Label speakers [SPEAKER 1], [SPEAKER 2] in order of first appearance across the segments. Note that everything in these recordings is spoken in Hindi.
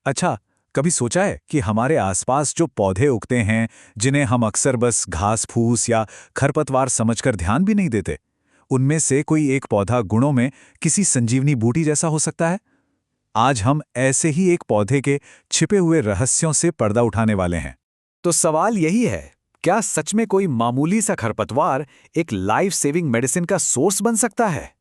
[SPEAKER 1] अच्छा, कभी सोचा है कि हमारे आसपास जो पौधे उगते हैं, जिन्हें हम अक्सर बस घास फूस या खरपतवार समझकर ध्यान भी नहीं देते, उनमें से कोई एक पौधा गुणों में किसी संजीवनी बूटी जैसा हो सकता है? आज हम ऐसे ही एक पौधे के छिपे हुए रहस्यों से पर्दा उठाने वाले हैं।
[SPEAKER 2] तो सवाल यही है, क्या सच में कोई मामूली सा खरपतवार एक लाइफ सेविंग मेडिसिन का सोर्स बन सकता है?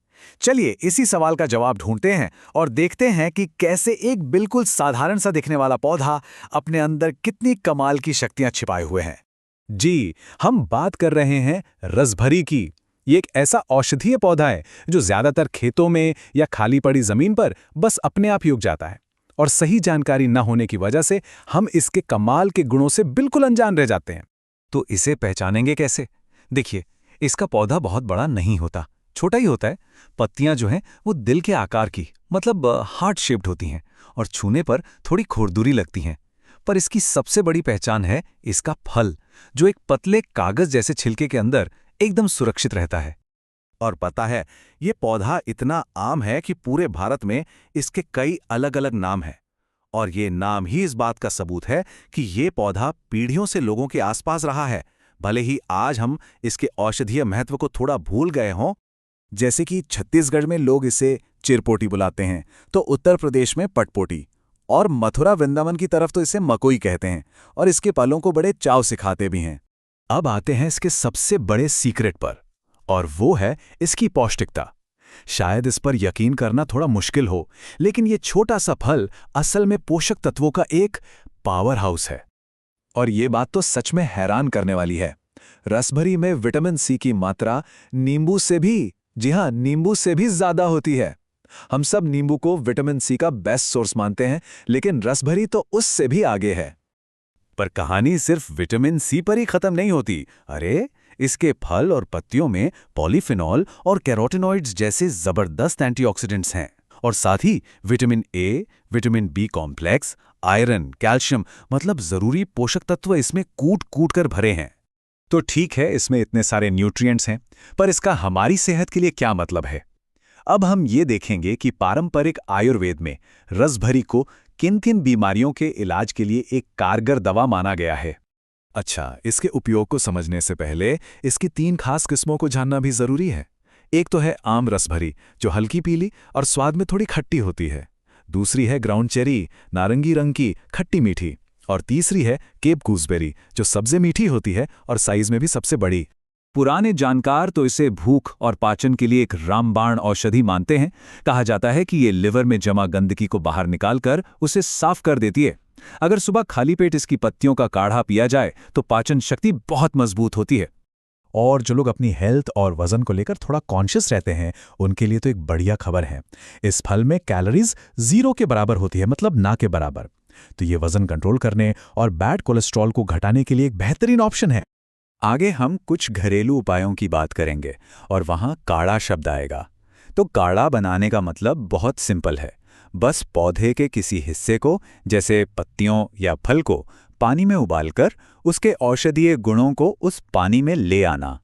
[SPEAKER 2] चलिए इसी सवाल का जवाब ढूंढते हैं और देखते हैं कि कैसे एक बिल्कुल साधारण सा दिखने वाला पौधा अपने अंदर कितनी कमाल की शक्तियां छिपाए हुए हैं।
[SPEAKER 1] जी, हम बात कर रहे हैं रसभरी की। ये एक ऐसा औषधीय पौधा है जो ज्यादातर खेतों में या खाली पड़ी जमीन पर बस अपने आप ही उग जाता है। और सही जानकारी न होने की वजह से हम इसके कमाल के गुणों से बिल्कुल अनजान रह जाते हैं।
[SPEAKER 2] तो इसे पहचानेंगे कैसे? देखिए, इसका पौधा बहुत बड़ा नहीं होता, छोटा ही होता है। पत्तियां जो हैं वो दिल के आकार की, मतलब हार्ट शेप्ड होती हैं और छूने पर थोड़ी खुरदुरी लगती हैं। पर इसकी सबसे बड़ी पहचान है इसका फल, जो एक पतले कागज जैसे छिलके के अंदर एकदम सुरक्षित रहता है।
[SPEAKER 3] और पता है, ये पौधा इतना आम है कि पूरे भारत में इसके कई अलग अलग नाम हैं। और ये नाम ही इस बात का सबूत है कि ये पौधा पीढ़ियों से लोगों के आसपास रहा है, भले ही आज हम इसके औषधीय महत्व को थोड़ा भूल गए हों।
[SPEAKER 1] जैसे कि छत्तीसगढ़ में लोग इसे चिरपोटी बुलाते हैं, तो उत्तर प्रदेश में पटपोटी, और मथुरा वृंदावन की तरफ तो इसे मकोई कहते हैं, और इसके फलों को बड़े चाव से खाते भी हैं। अब आते हैं इसके सबसे बड़े सीक्रेट पर, और वो है इसकी पौष्टिकता। शायद इस पर यकीन करना थोड़ा मुश्किल हो, लेकिन ये छोटा सा फल असल में पोषक तत्वों का एक पावर हाउस है। और ये बात तो सच में हैरान करने वाली है। रसभरी में विटामिन सी की मात्रा नींबू से भी, जी हां, नींबू से भी ज्यादा होती है। हम सब नींबू को विटामिन सी का बेस्ट सोर्स मानते हैं, लेकिन रसभरी तो उससे भी आगे है।
[SPEAKER 2] पर कहानी सिर्फ विटामिन सी पर ही खत्म नहीं होती। अरे, इसके फल और पत्तियों में पॉलीफिनॉल और कैरोटिनॉइड्स जैसे जबरदस्त एंटीऑक्सीडेंट्स हैं। और साथ ही vitamin A, vitamin B complex, iron, calcium, मतलब जरूरी पोषक तत्व इसमें कूट कूट कर भरे हैं।
[SPEAKER 1] तो ठीक है, इसमें इतने सारे न्यूट्रिएंट्स हैं, पर इसका हमारी सेहत के लिए क्या मतलब है? अब हम ये देखेंगे कि पारंपरिक आयुर्वेद में रसभरी को किन किन बीमारियों के इलाज के लिए एक कारगर दवा माना गया है। अच्छा, इसके उपयोग को समझने से पहले इसकी 3 खास किस्मों को जानना भी जरूरी है। एक तो है आम रसभरी, जो हल्की पीली और स्वाद में थोड़ी खट्टी होती है। दूसरी है ग्राउंड चेरी, नारंगी रंग की, खट्टी मीठी। और तीसरी है केप गूसबेरी, जो सबसे मीठी होती है और साइज में भी सबसे बड़ी।
[SPEAKER 2] पुराने जानकार तो इसे भूख और पाचन के लिए एक रामबाण औषधि मानते हैं। कहा जाता है कि ये लिवर में जमा गंदगी को बाहर निकालकर उसे साफ कर देती है। अगर सुबह खाली पेट इसकी पत्तियों का काढ़ा पिया जाए तो पाचन शक्ति बहुत मजबूत होती है।
[SPEAKER 1] और जो लोग अपनी हेल्थ और वजन को लेकर थोड़ा कॉन्शियस रहते हैं, उनके लिए तो एक बढ़िया खबर है। इस फल में कैलोरीज 0 के बराबर होती है, मतलब ना के बराबर। तो ये वजन कंट्रोल करने और बैड कोलेस्ट्रॉल को घटाने के लिए एक बेहतरीन ऑप्शन है।
[SPEAKER 2] आगे हम कुछ घरेलू उपायों की बात करेंगे और वहां काढ़ा शब्द आएगा। तो काढ़ा बनाने का मतलब बहुत सिंपल है। बस पौधे के किसी हिस्से को, जैसे पत्तियों या फल को, पानी में उबालकर उसके औषधीय गुणों को उस पानी में ले आना।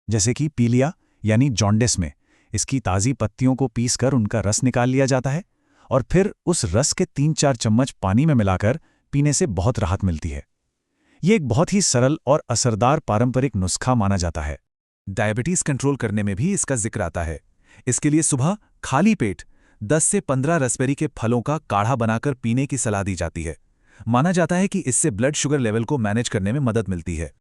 [SPEAKER 1] जैसे कि पीलिया यानी जॉन्डिस में इसकी ताज़ी पत्तियों को पीसकर उनका रस निकाल लिया जाता है, और फिर उस रस के 3-4 चम्मच पानी में मिलाकर पीने से बहुत राहत मिलती है। ये एक बहुत ही सरल और असरदार पारंपरिक नुस्खा माना जाता है। डायबिटीज कंट्रोल करने में भी इसका जिक्र आता है। इसके लिए सुबह खाली पेट 10 से 15 रसबेरी के फलों का काढ़ा बनाकर पीने की सलाह दी जाती है। माना जाता है कि इससे ब्लड शुगर लेवल को मैनेज करने में मदद मिलती है।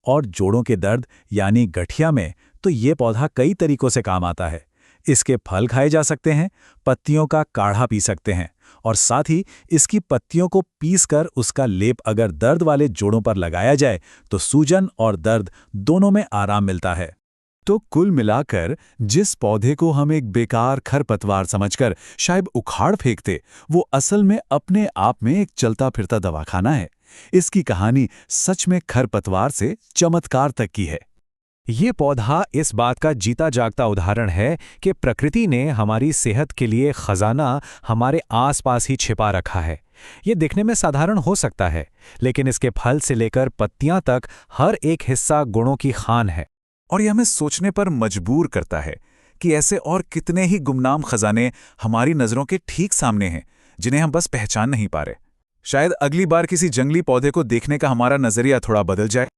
[SPEAKER 1] और जोड़ों के दर्द यानी गठिया में तो ये पौधा कई तरीकों से काम आता है। इसके फल खाए जा सकते हैं, पत्तियों का काढ़ा पी सकते हैं, और साथ ही इसकी पत्तियों को पीसकर उसका लेप अगर दर्द वाले जोड़ों पर लगाया जाए तो सूजन और दर्द दोनों में आराम मिलता है। तो कुल मिलाकर जिस पौधे को हम एक बेकार खरपतवार समझकर शायद उखाड़ फेंकते, वो असल में अपने आप में एक चलता फिरता दवाखाना है। इसकी कहानी सच में खरपतवार से चमत्कार तक की है। ये पौधा इस बात का जीता जागता उदाहरण है कि प्रकृति ने हमारी सेहत के लिए खजाना हमारे आसपास ही छिपा रखा है। ये दिखने में साधारण हो सकता है, लेकिन इसके फल से लेकर पत्तियां तक हर एक हिस्सा गुणों की खान है। और यह हमें सोचने पर मजबूर करता है कि ऐसे और कितने ही गुमनाम खजाने हमारी नज़रों के ठीक सामने हैं, जिन्हें हम बस पहचान नहीं पा रहे। शायद अगली बार किसी जंगली पौधे को देखने का हमारा नजरिया थोड़ा बदल जाए।